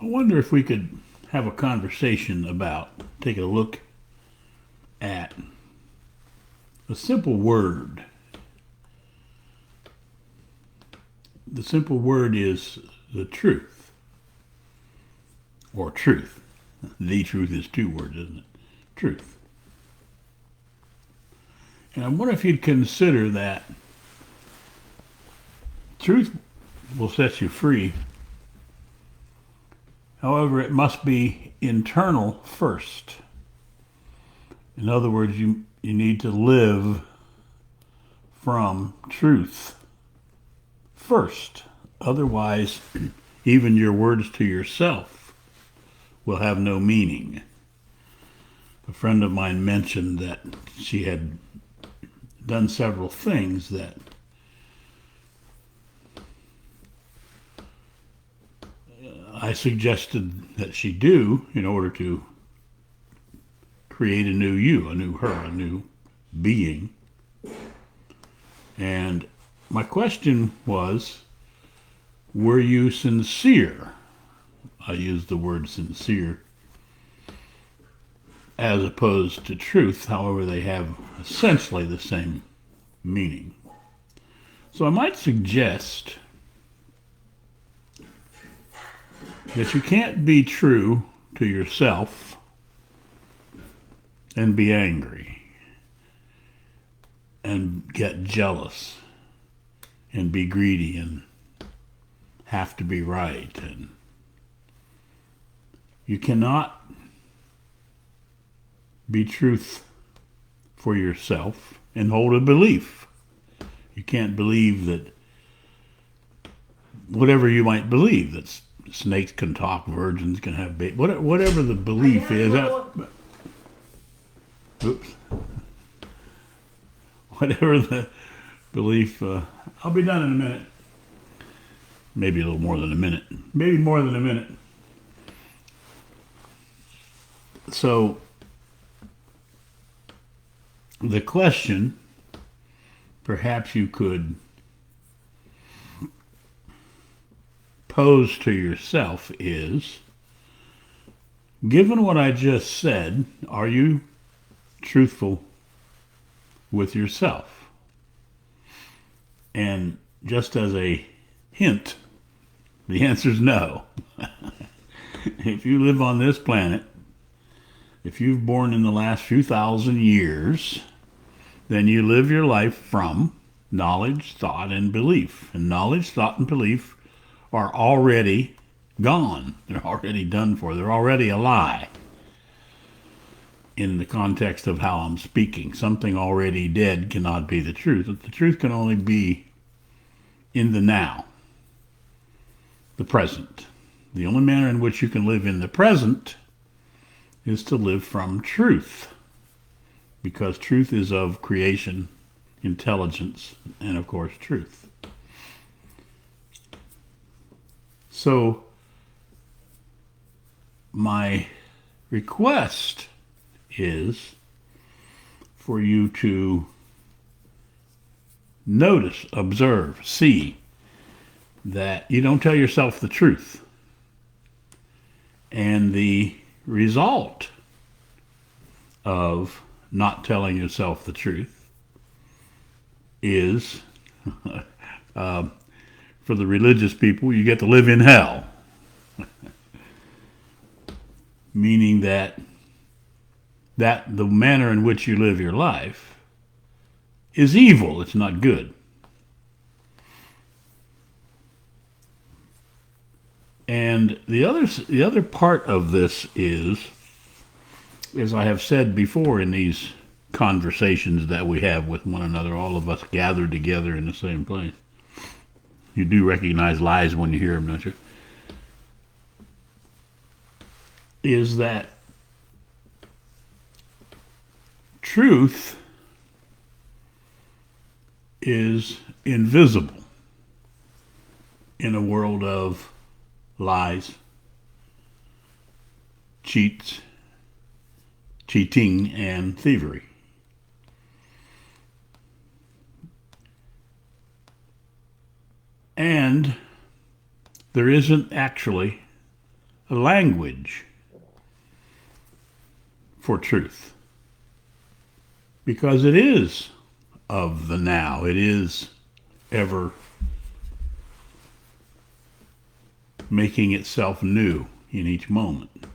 I wonder if we could have a conversation about taking a look at a simple word. The simple word is the truth, or truth. The truth is two words, isn't it? Truth. And I wonder if you'd consider that truth will set you free. However, it must be internal first. In other words, you need to live from truth first. Otherwise, even your words to yourself will have no meaning. A friend of mine mentioned that she had done several things that I suggested that she do in order to create a new you, a new her, a new being. And my question was, were you sincere? I use the word sincere as opposed to truth. However, they have essentially the same meaning. So I might suggest that you can't be true to yourself and be angry and get jealous and be greedy and have to be right. And you cannot be truth for yourself and hold a belief. You can't believe that whatever you might believe, that snakes can talk, virgins can have babies, whatever the belief is. Oops. Whatever the belief, I'll be done in a minute. Maybe a little more than a minute. Maybe more than a minute. So, the question perhaps you could pose to yourself is, given what I just said, are you truthful with yourself? And just as a hint, the answer is no. If you live on this planet, if you've born in the last few thousand years, then you live your life from knowledge, thought, and belief. And knowledge, thought, and belief are already gone. They're already done for. They're already a lie in the context of how I'm speaking. Something already dead cannot be the truth. The truth can only be in the now, the present. The only manner in which you can live in the present is to live from truth, because truth is of creation, intelligence, and of course truth. So my request is for you to notice, observe, see that you don't tell yourself the truth. And the result of not telling yourself the truth is, for the religious people, you get to live in hell. Meaning that the manner in which you live your life is evil. It's not good. And the other part of this is, as I have said before in these conversations that we have with one another, all of us gathered together in the same place. You do recognize lies when you hear them, don't you? Is that truth is invisible in a world of lies, cheats, cheating, and thievery. And there isn't actually a language for truth. Because it is of the now. It is ever making itself new in each moment.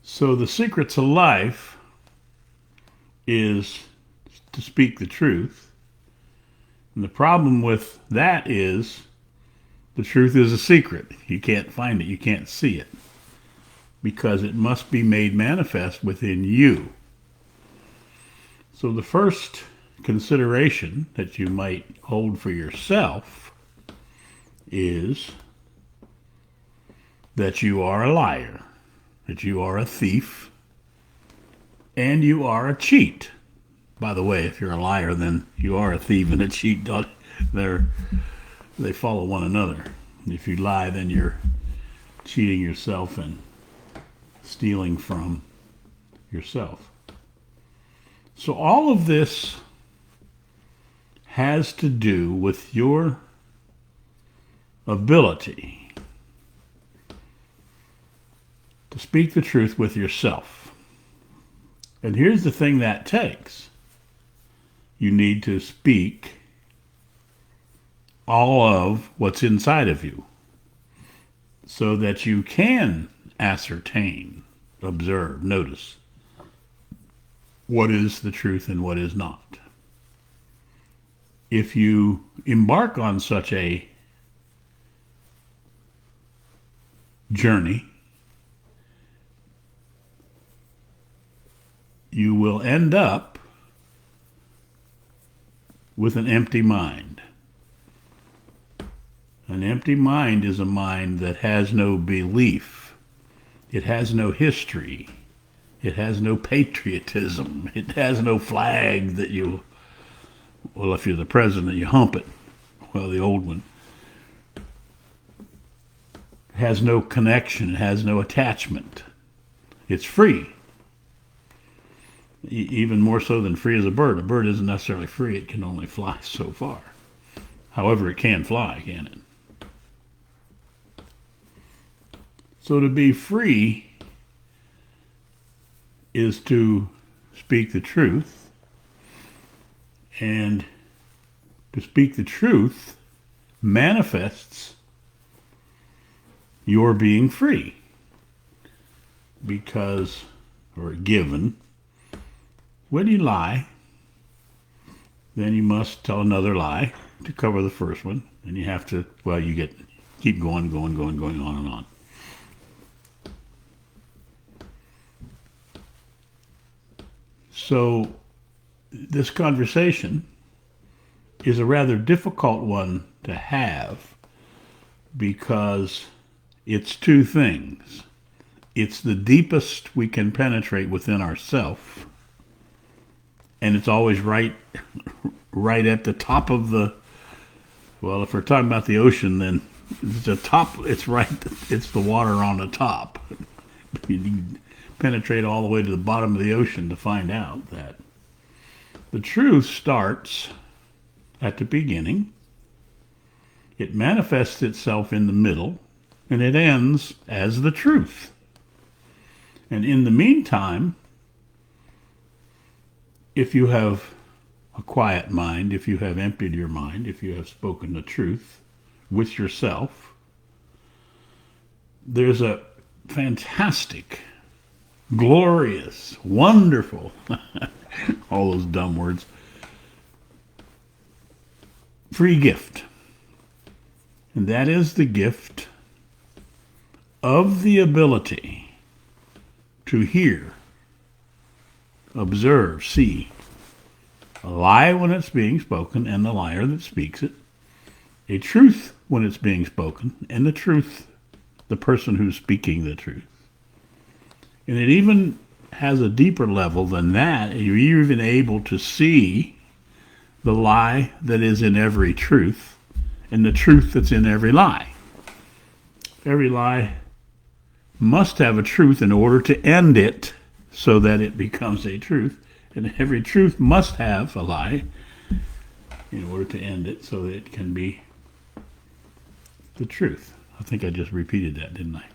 So the secret to life is to speak the truth. And the problem with that is the truth is a secret. You can't find it. You can't see it. Because it must be made manifest within you. So the first consideration that you might hold for yourself is that you are a liar, that you are a thief, and you are a cheat. By the way, if you're a liar, then you are a thief and a cheat. They follow one another. If you lie, then you're cheating yourself and stealing from yourself. So all of this has to do with your ability to speak the truth with yourself. And here's the thing that takes. You need to speak all of what's inside of you so that you can ascertain, observe, notice what is the truth and what is not. If you embark on such a journey, you will end up with an empty mind. An empty mind is a mind that has no belief. It has no history. It has no patriotism. It has no flag that you, well, if you're the president, you hump it. Well, the old one. It has no connection. It has no attachment. It's free. Even more so than free as a bird. A bird isn't necessarily free. It can only fly so far. However, it can fly, can it? So to be free is to speak the truth. And to speak the truth manifests your being free. Because, or given, when you lie, then you must tell another lie to cover the first one. And you have to, well, keep going on and on. So this conversation is a rather difficult one to have because it's two things. It's the deepest we can penetrate within ourselves, and it's always right at the top of the, well, if we're talking about the ocean, then the top, it's the water on the top. You need to penetrate all the way to the bottom of the ocean to find out that the truth starts at the beginning, it manifests itself in the middle, and it ends as the truth. And in the meantime, if you have a quiet mind, if you have emptied your mind, if you have spoken the truth with yourself, there's a fantastic, glorious, wonderful, all those dumb words, free gift. And that is the gift of the ability to hear, observe, see a lie when it's being spoken and the liar that speaks it, a truth when it's being spoken and the truth, the person who's speaking the truth. And it even has a deeper level than that. You're even able to see the lie that is in every truth and the truth that's in every lie. Every lie must have a truth in order to end it so that it becomes a truth. And every truth must have a lie in order to end it so that it can be the truth. I think I just repeated that, didn't I?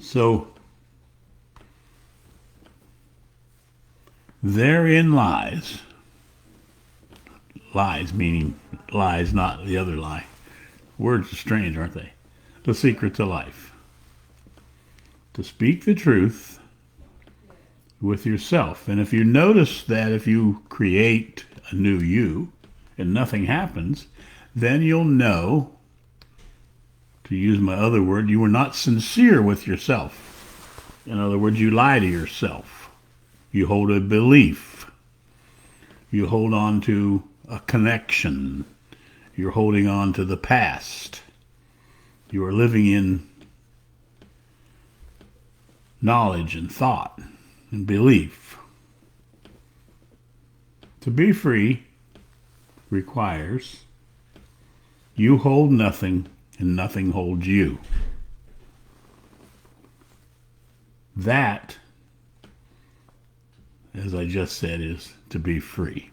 So, therein lies meaning lies, not the other lie. Words are strange, aren't they? The secret to life. To speak the truth with yourself. And if you notice that if you create a new you and nothing happens, then you'll know, to use my other word, you were not sincere with yourself. In other words, you lie to yourself. You hold a belief. You hold on to a connection. You're holding on to the past. You are living in knowledge and thought and belief. To be free requires you hold nothing and nothing holds you. That, as I just said, is to be free.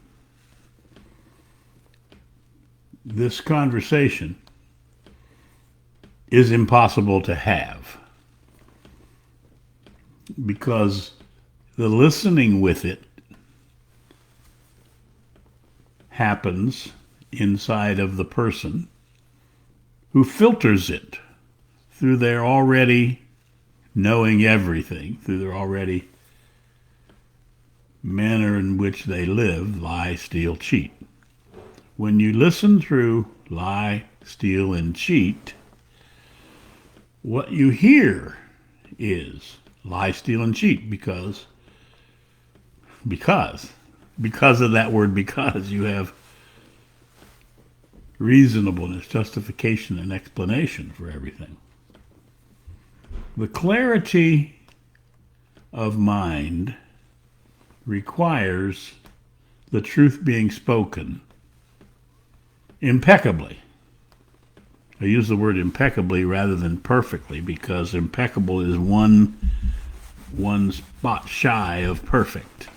This conversation is impossible to have because the listening with it happens inside of the person who filters it through their already knowing everything, through their already manner in which they live, lie, steal, cheat. When you listen through lie, steal, and cheat, what you hear is lie, steal, and cheat because of that word because, you have reasonableness, justification, and explanation for everything. The clarity of mind requires the truth being spoken impeccably. I use the word impeccably rather than perfectly because impeccable is one spot shy of perfect.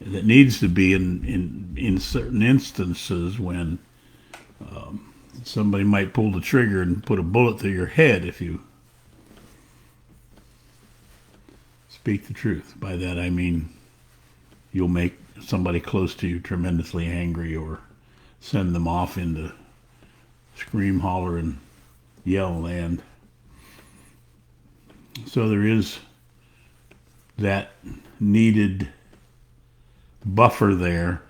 It needs to be in certain instances when somebody might pull the trigger and put a bullet through your head if you speak the truth. By that I mean you'll make somebody close to you tremendously angry or send them off into scream, holler, and yell land. So there is that needed buffer there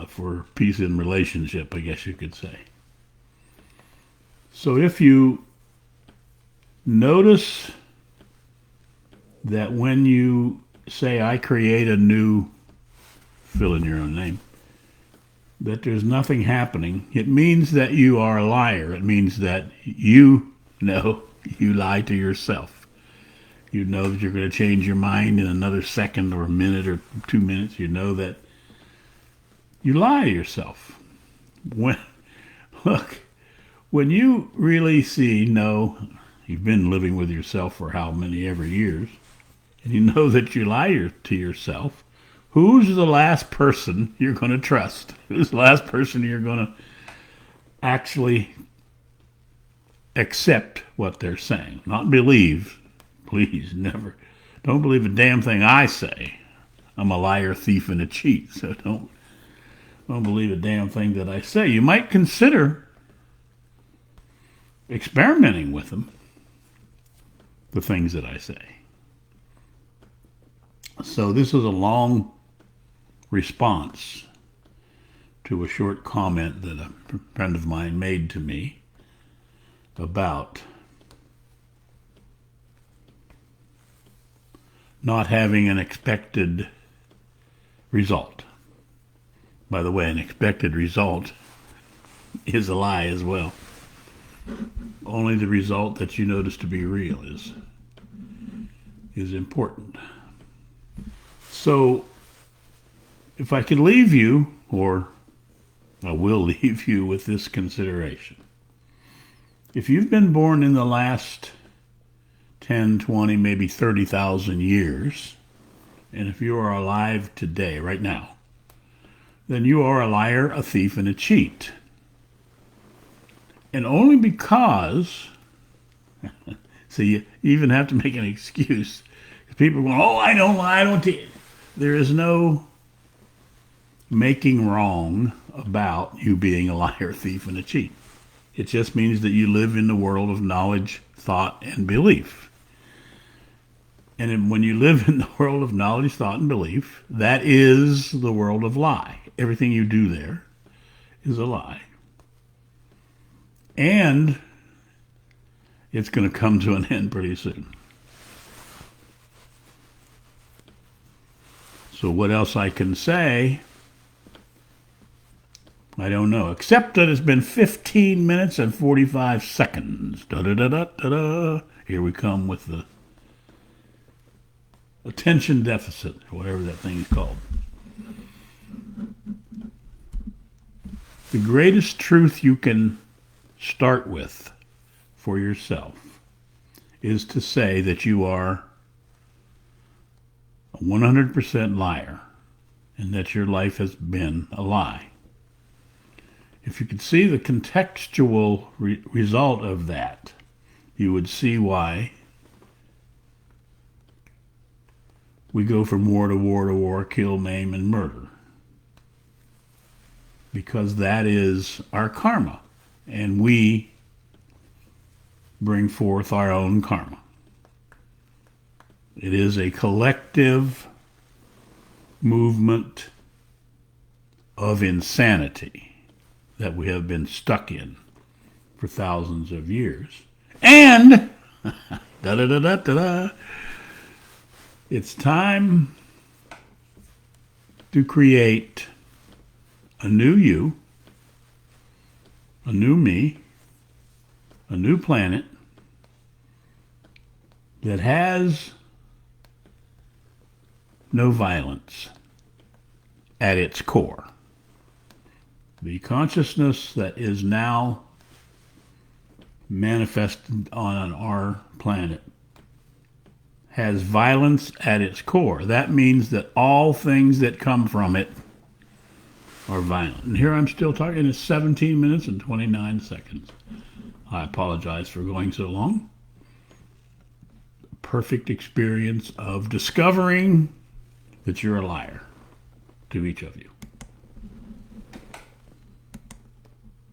for peace in relationship, I guess you could say. So if you notice that when you say, I create a new, fill in your own name, that there's nothing happening, it means that you are a liar. It means that you know you lie to yourself. You know that you're going to change your mind in another second or a minute or 2 minutes. You know that you lie to yourself. When you really you've been living with yourself for how many ever years, and you know that you lie to yourself, who's the last person you're going to trust? Who's the last person you're going to actually accept what they're saying? Not believe. Please, never. Don't believe a damn thing I say. I'm a liar, thief, and a cheat, so don't believe a damn thing that I say. You might consider experimenting with them, the things that I say. So this is a long response to a short comment that a friend of mine made to me about not having an expected result. By the way, an expected result is a lie as well. Only the result that you notice to be real is important. So, if I could leave you, or I will leave you with this consideration. If you've been born in the last 10, 20, maybe 30,000 years, and if you are alive today, right now, then you are a liar, a thief, and a cheat. And only because, so you even have to make an excuse. People are going, oh, I don't lie, I don't cheat. There is no making wrong about you being a liar, thief, and a cheat. It just means that you live in the world of knowledge, thought, and belief. And when you live in the world of knowledge, thought, and belief, that is the world of lie. Everything you do there is a lie. And it's going to come to an end pretty soon. So what else I can say, I don't know, except that it's been 15 minutes and 45 seconds. Da-da-da-da-da-da. Here we come with the attention deficit, or whatever that thing is called. The greatest truth you can start with for yourself is to say that you are a 100% liar and that your life has been a lie. If you could see the contextual result of that, you would see why we go from war to war to war, kill, maim, and murder. Because that is our karma. And we bring forth our own karma. It is a collective movement of insanity that we have been stuck in for thousands of years. And it's time to create a new you, a new me, a new planet that has no violence at its core. The consciousness that is now manifested on our planet has violence at its core. That means that all things that come from it are violent. And here I'm still talking. It's 17 minutes and 29 seconds. I apologize for going so long. Perfect experience of discovering that you're a liar to each of you.